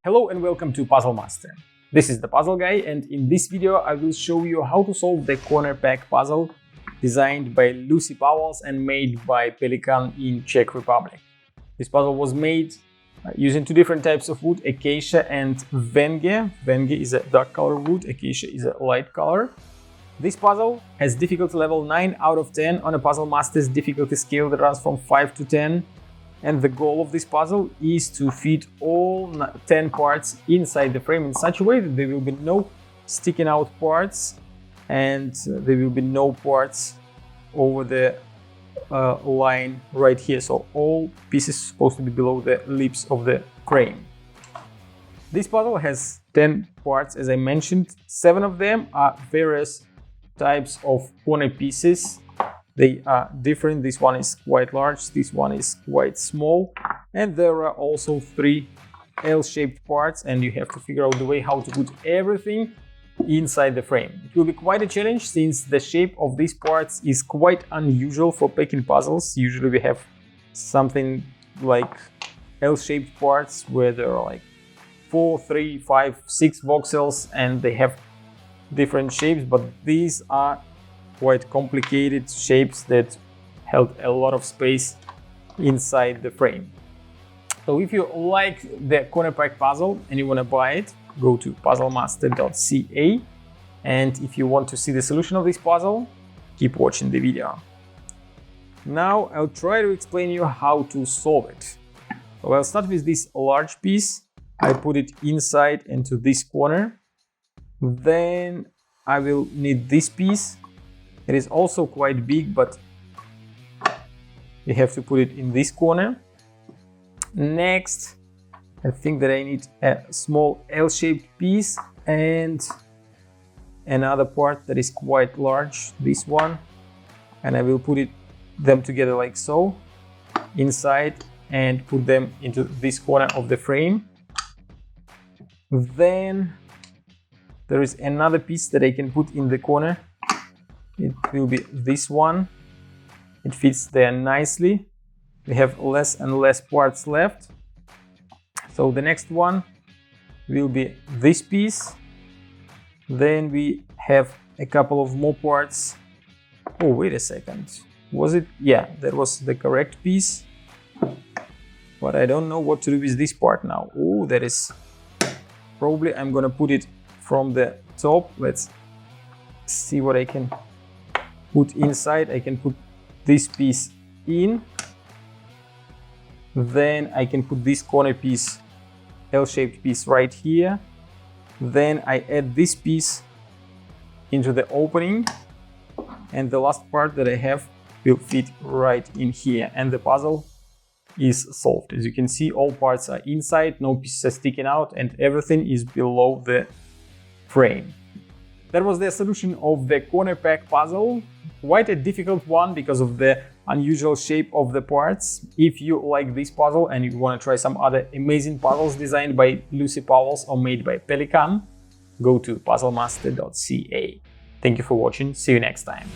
Hello and welcome to Puzzle Master. This is the Puzzle Guy, and in this video I will show you how to solve the corner pack puzzle designed by Lucie Pauwels and made by Pelikan in Czech Republic. This puzzle was made using two different types of wood, Acacia and Wenge. Wenge is a dark color wood, Acacia is a light color. This puzzle has difficulty level 9 out of 10 on a Puzzle Master's difficulty scale that runs from 5 to 10. And the goal of this puzzle is to fit all 10 parts inside the frame in such a way that there will be no sticking out parts and there will be no parts over the line right here. So all pieces are supposed to be below the lips of the frame. This puzzle has 10 parts, as I mentioned. 7 of them are various types of corner pieces. They are different. This one is quite large, this one is quite small, and there are also 3 L-shaped parts, and you have to figure out the way how to put everything inside the frame. It will be quite a challenge since the shape of these parts is quite unusual for packing puzzles. Usually we have something like L-shaped parts where there are like 4, 3, 5, 6 voxels and they have different shapes, but these are quite complicated shapes that held a lot of space inside the frame. So if you like the corner pack puzzle and you want to buy it, go to puzzlemaster.ca, and if you want to see the solution of this puzzle, keep watching the video. Now I'll try to explain you how to solve it. So I'll start with this large piece. I put it inside into this corner. Then I will need this piece. It is also quite big, but you have to put it in this corner. Next, I think that I need a small L-shaped piece and another part that is quite large, this one. And I will put them together like so, inside, and put them into this corner of the frame. Then there is another piece that I can put in the corner. It will be this one. It fits there nicely. We have less and less parts left. So the next one will be this piece. Then we have a couple of more parts. Oh, wait a second. Was it? Yeah, that was the correct piece. But I don't know what to do with this part now. Oh, that is... Probably I'm gonna put it from the top. Let's see what I can put inside. I can put this piece in. Then I can put this corner piece, L-shaped piece right here. Then I add this piece into the opening. And the last part that I have will fit right in here. And the puzzle is solved. As you can see, all parts are inside, no pieces are sticking out, and everything is below the frame. That was the solution of the corner pack puzzle. Quite a difficult one because of the unusual shape of the parts. If you like this puzzle and you want to try some other amazing puzzles designed by Lucie Pauwels or made by Pelikan, go to puzzlemaster.ca. Thank you for watching. See you next time.